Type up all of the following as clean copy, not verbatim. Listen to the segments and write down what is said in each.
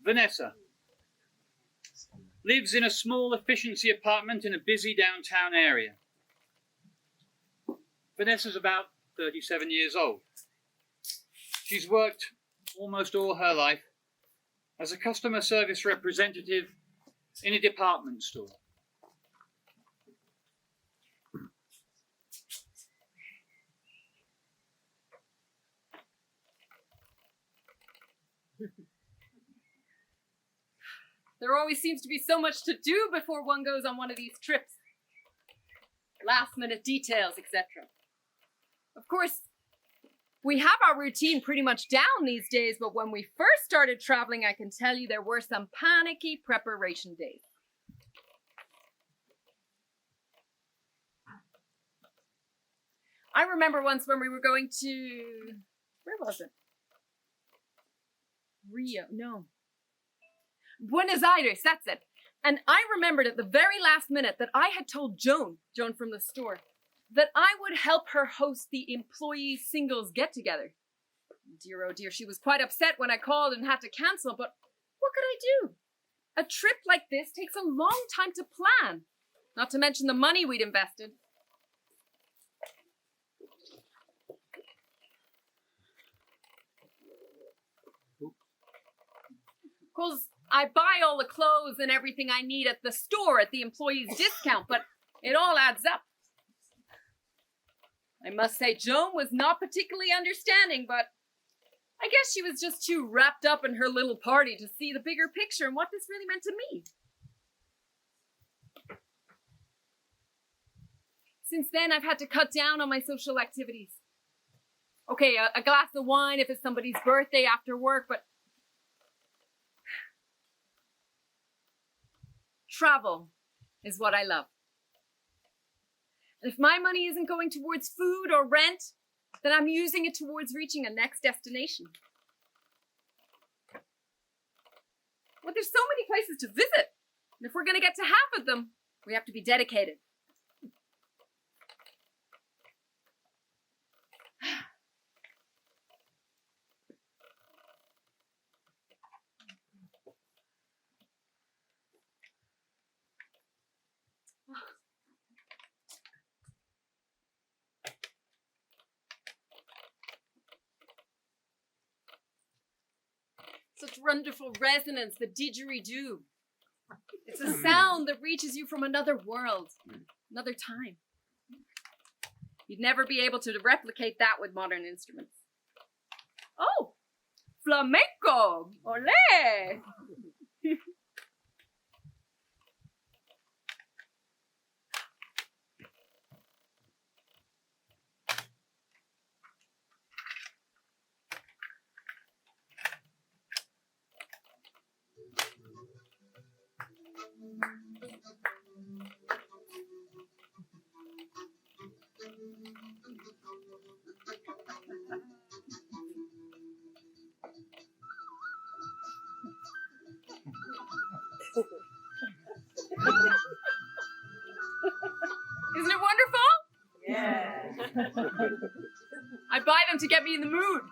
Vanessa lives in a small efficiency apartment in a busy downtown area. Vanessa's about 37 years old. She's worked almost all her life as a customer service representative in a department store. There always seems to be so much to do before one goes on one of these trips. Last-minute details, etc. Of course, we have our routine pretty much down these days, but when we first started traveling, I can tell you there were some panicky preparation days. I remember once when we were going to... Where was it? Buenos Aires, that's it. And I remembered at the very last minute that I had told Joan from the store, that I would help her host the employee singles get-together. Dear, oh dear, she was quite upset when I called and had to cancel, but what could I do? A trip like this takes a long time to plan, not to mention the money we'd invested. Of course, I buy all the clothes and everything I need at the store at the employee's discount, but it all adds up. I must say, Joan was not particularly understanding, but I guess she was just too wrapped up in her little party to see the bigger picture and what this really meant to me. Since then, I've had to cut down on my social activities. Okay, a glass of wine if it's somebody's birthday after work, but travel is what I love. And if my money isn't going towards food or rent, then I'm using it towards reaching a next destination. Well, there's so many places to visit. And if we're going to get to half of them, we have to be dedicated. Such wonderful resonance, the didgeridoo. It's a sound that reaches you from another world, another time. You'd never be able to replicate that with modern instruments. Oh, flamenco! Olé! Isn't it wonderful? Yeah. I buy them to get me in the mood.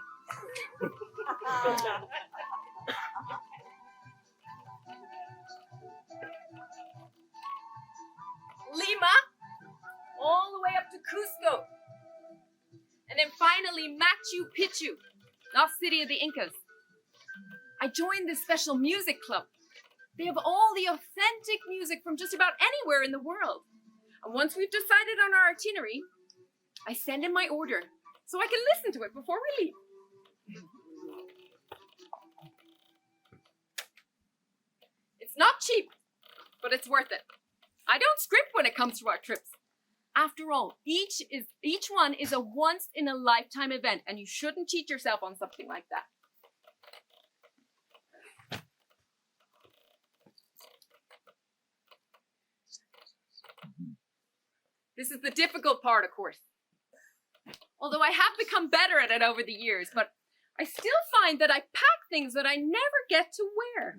Lima, all the way up to Cusco. And then finally Machu Picchu, lost city of the Incas. I joined this special music club. They have all the authentic music from just about anywhere in the world. And once we've decided on our itinerary, I send in my order so I can listen to it before we leave. It's not cheap, but it's worth it. I don't script when it comes to our trips. After all, each one is a once-in-a-lifetime event, and you shouldn't cheat yourself on something like that. This is the difficult part, of course. Although I have become better at it over the years, but I still find that I pack things that I never get to wear.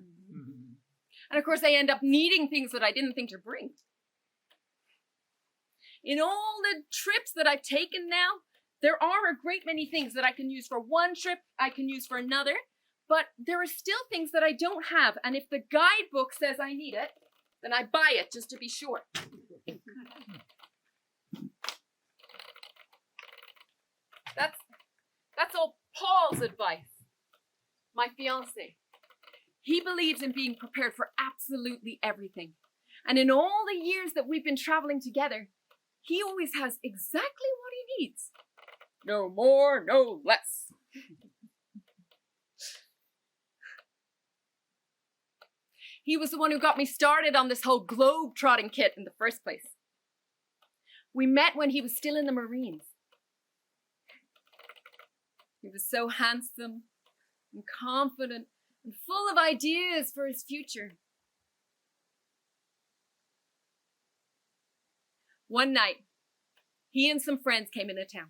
And of course, I end up needing things that I didn't think to bring. In all the trips that I've taken now, there are a great many things that I can use for one trip, I can use for another, But there are still things that I don't have, and if the guidebook says I need it, then I buy it just to be sure. That's all Paul's advice. My fiancé. He believes in being prepared for absolutely everything. And in all the years that we've been traveling together, he always has exactly what he needs. No more, no less. He was the one who got me started on this whole globe-trotting kit in the first place. We met when he was still in the Marines. He was so handsome and confident and full of ideas for his future. One night, he and some friends came into town,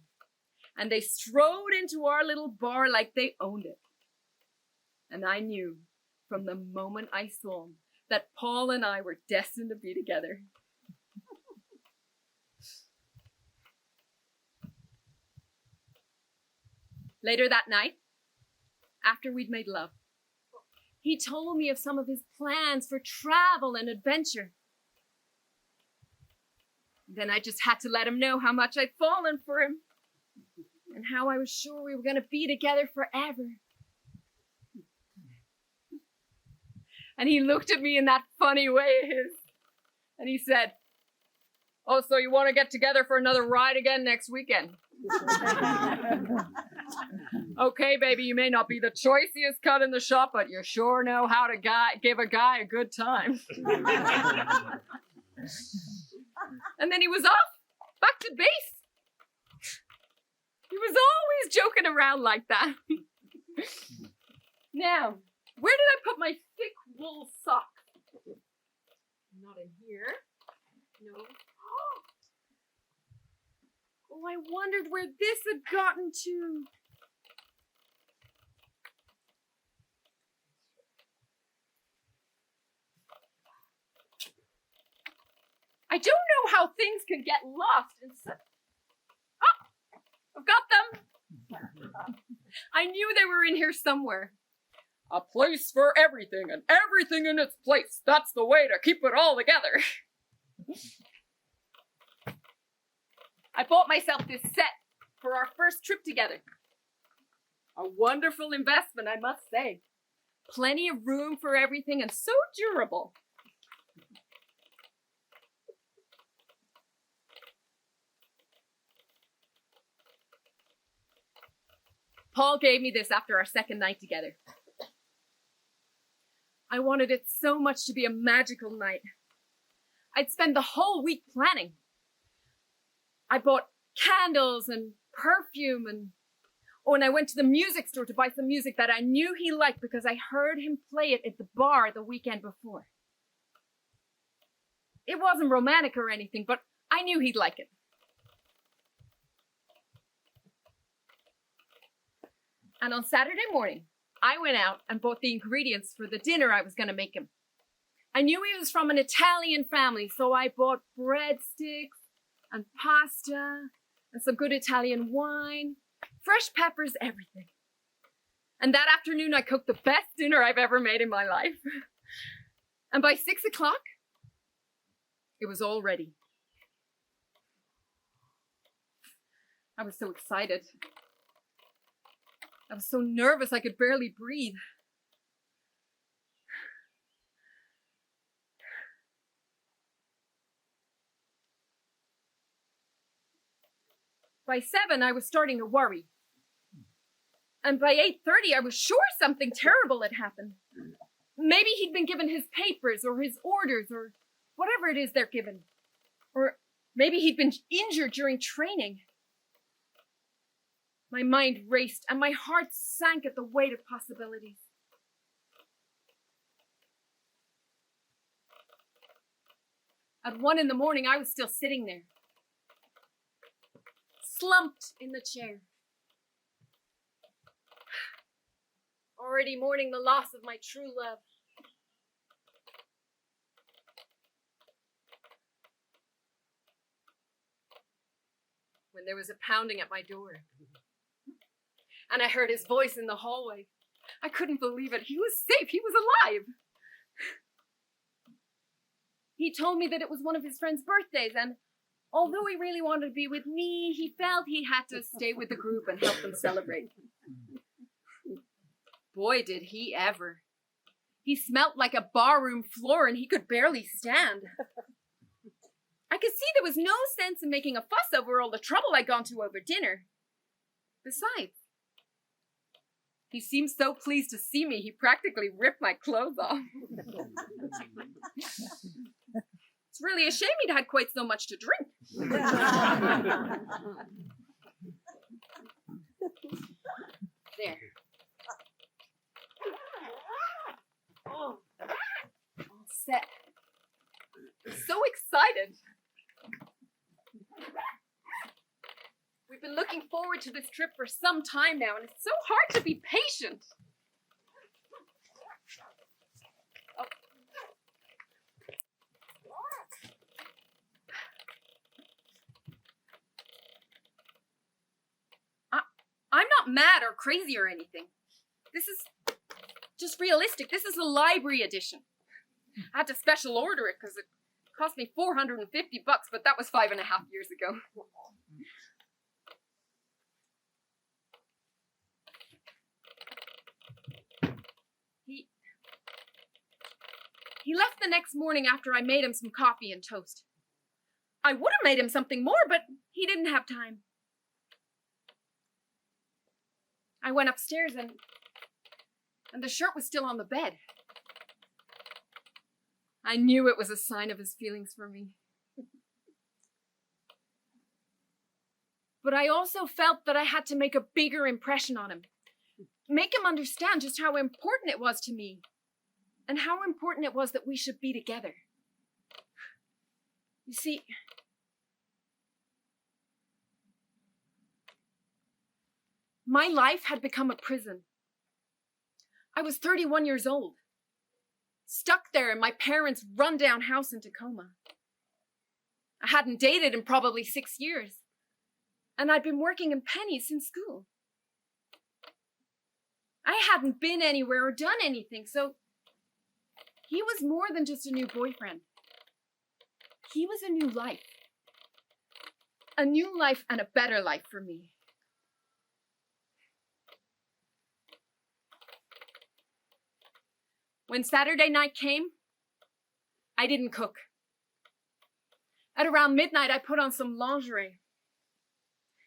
and they strode into our little bar like they owned it. And I knew from the moment I saw him that Paul and I were destined to be together. Later that night, after we'd made love, he told me of some of his plans for travel and adventure. Then I just had to let him know how much I'd fallen for him and how I was sure we were going to be together forever. And he looked at me in that funny way of his, and he said, "Oh, so you want to get together for another ride again next weekend?" "Okay, baby, you may not be the choicest cut in the shop, but you sure know how to give a guy a good time." And then he was off, back to base. He was always joking around like that. Now, where did I put my thick wool sock? Not in here. No. Oh, I wondered where this had gotten to. I don't know how things can get lost in such... Oh, I've got them. I knew they were in here somewhere. A place for everything and everything in its place. That's the way to keep it all together. I bought myself this set for our first trip together. A wonderful investment, I must say. Plenty of room for everything and so durable. Paul gave me this after our second night together. I wanted it so much to be a magical night. I'd spend the whole week planning. I bought candles and perfume and I went to the music store to buy some music that I knew he liked because I heard him play it at the bar the weekend before. It wasn't romantic or anything, but I knew he'd like it. And on Saturday morning, I went out and bought the ingredients for the dinner I was going to make him. I knew he was from an Italian family, so I bought breadsticks and pasta and some good Italian wine, fresh peppers, everything. And that afternoon, I cooked the best dinner I've ever made in my life. And by 6 o'clock, it was all ready. I was so excited. I was so nervous I could barely breathe. By 7, I was starting to worry. And by 8:30, I was sure something terrible had happened. Maybe he'd been given his papers or his orders or whatever it is they're given. Or maybe he'd been injured during training. My mind raced and my heart sank at the weight of possibilities. At 1 in the morning, I was still sitting there, slumped in the chair, already mourning the loss of my true love. When there was a pounding at my door. And I heard his voice in the hallway. I couldn't believe it. He was safe. He was alive. He told me that it was one of his friend's birthdays, and although he really wanted to be with me, he felt he had to stay with the group and help them celebrate. Boy, did he ever. He smelt like a barroom floor and he could barely stand. I could see there was no sense in making a fuss over all the trouble I'd gone to over dinner. Besides, he seemed so pleased to see me, he practically ripped my clothes off. It's really a shame he'd had quite so much to drink. There. All set. So excited. We've been looking forward to this trip for some time now, and it's so hard to be patient. Oh. I'm not mad or crazy or anything. This is just realistic. This is a library edition. I had to special order it because it cost me $450, but that was 5.5 years ago. He left the next morning after I made him some coffee and toast. I would have made him something more, but he didn't have time. I went upstairs and the shirt was still on the bed. I knew it was a sign of his feelings for me. But I also felt that I had to make a bigger impression on him. Make him understand just how important it was to me and how important it was that we should be together. You see, my life had become a prison. I was 31 years old, stuck there in my parents' rundown house in Tacoma. I hadn't dated in probably 6 years, and I'd been working in pennies since school. I hadn't been anywhere or done anything, so he was more than just a new boyfriend. He was a new life. A new life and a better life for me. When Saturday night came, I didn't cook. At around midnight, I put on some lingerie.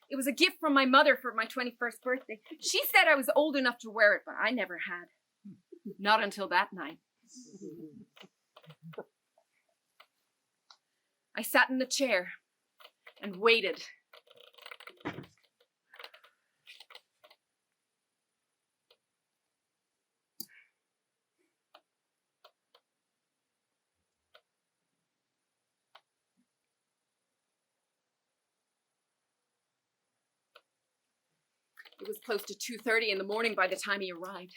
It was a gift from my mother for my 21st birthday. She said I was old enough to wear it, but I never had. Not until that night. I sat in the chair and waited. It was close to 2:30 in the morning by the time he arrived.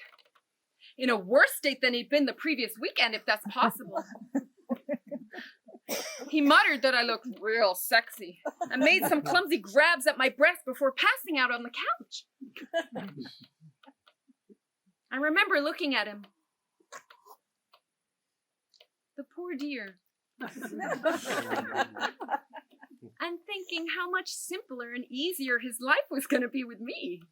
In a worse state than he'd been the previous weekend, if that's possible. He muttered that I looked real sexy and made some clumsy grabs at my breast before passing out on the couch. I remember looking at him. The poor dear. And thinking how much simpler and easier his life was going to be with me.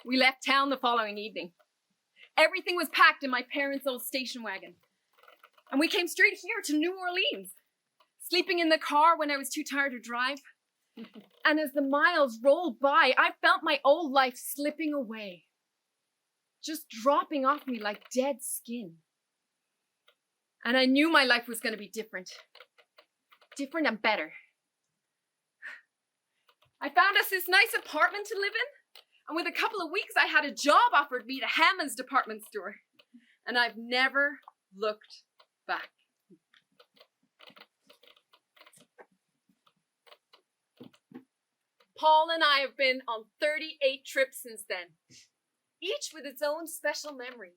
We left town the following evening. Everything was packed in my parents' old station wagon. And we came straight here to New Orleans, sleeping in the car when I was too tired to drive. And as the miles rolled by, I felt my old life slipping away, just dropping off me like dead skin. And I knew my life was going to be different and better. I found us this nice apartment to live in. And with a couple of weeks, I had a job offered me at Hammond's department store. And I've never looked back. Paul and I have been on 38 trips since then, each with its own special memory.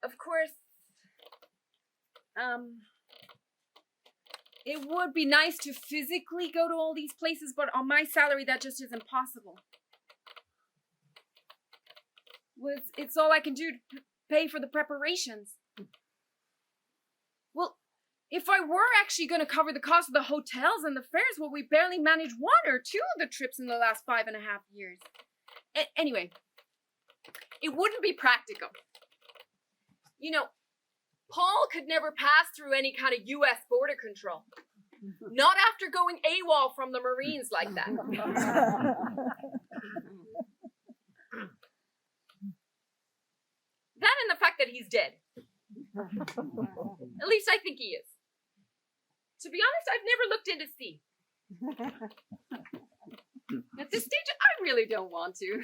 of course, it would be nice to physically go to all these places, but on my salary, that just isn't possible. Well, it's all I can do to pay for the preparations. Well, if I were actually going to cover the cost of the hotels and the fares, well, we barely managed 1 or 2 of the trips in the last 5.5 years. Anyway, it wouldn't be practical. You know, Paul could never pass through any kind of U.S. border control. Not after going AWOL from the Marines like that. That and the fact that he's dead. At least I think he is. To be honest, I've never looked into sea. At this stage, I really don't want to.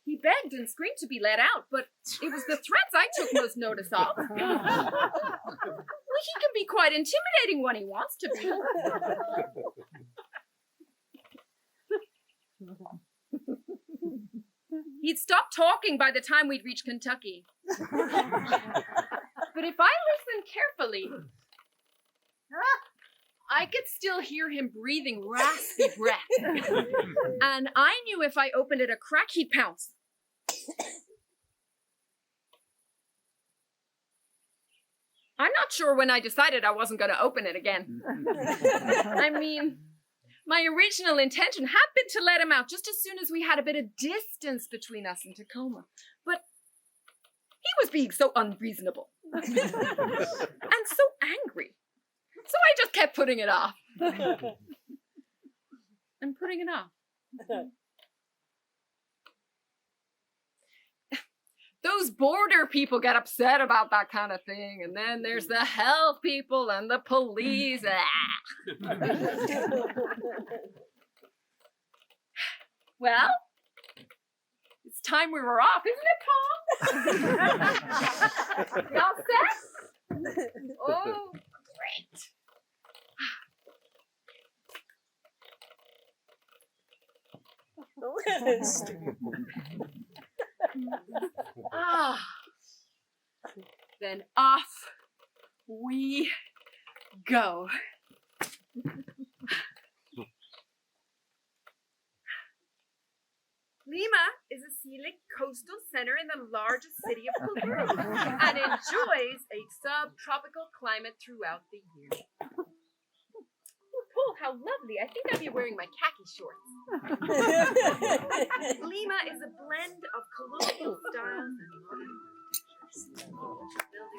He begged and screamed to be let out, but it was the threats I took most notice of. Well, he can be quite intimidating when he wants to be. He'd stop talking by the time we'd reach Kentucky. But if I listened carefully, I could still hear him breathing raspy breath. And I knew if I opened it a crack, he'd pounce. I'm not sure when I decided I wasn't going to open it again. I mean, my original intention had been to let him out just as soon as we had a bit of distance between us and Tacoma. But he was being so unreasonable and so angry. So I just kept putting it off. And putting it off. Those border people get upset about that kind of thing, and then there's the health people and the police. Well, it's time we were off, isn't it, Paul? You all set? Oh, great. Then off we go. Lima is a scenic coastal center in the largest city of Peru and enjoys a subtropical climate throughout the year. Oh, how lovely. I think I'd be wearing my khaki shorts. Lima is a blend of colonial styles and modern architecture.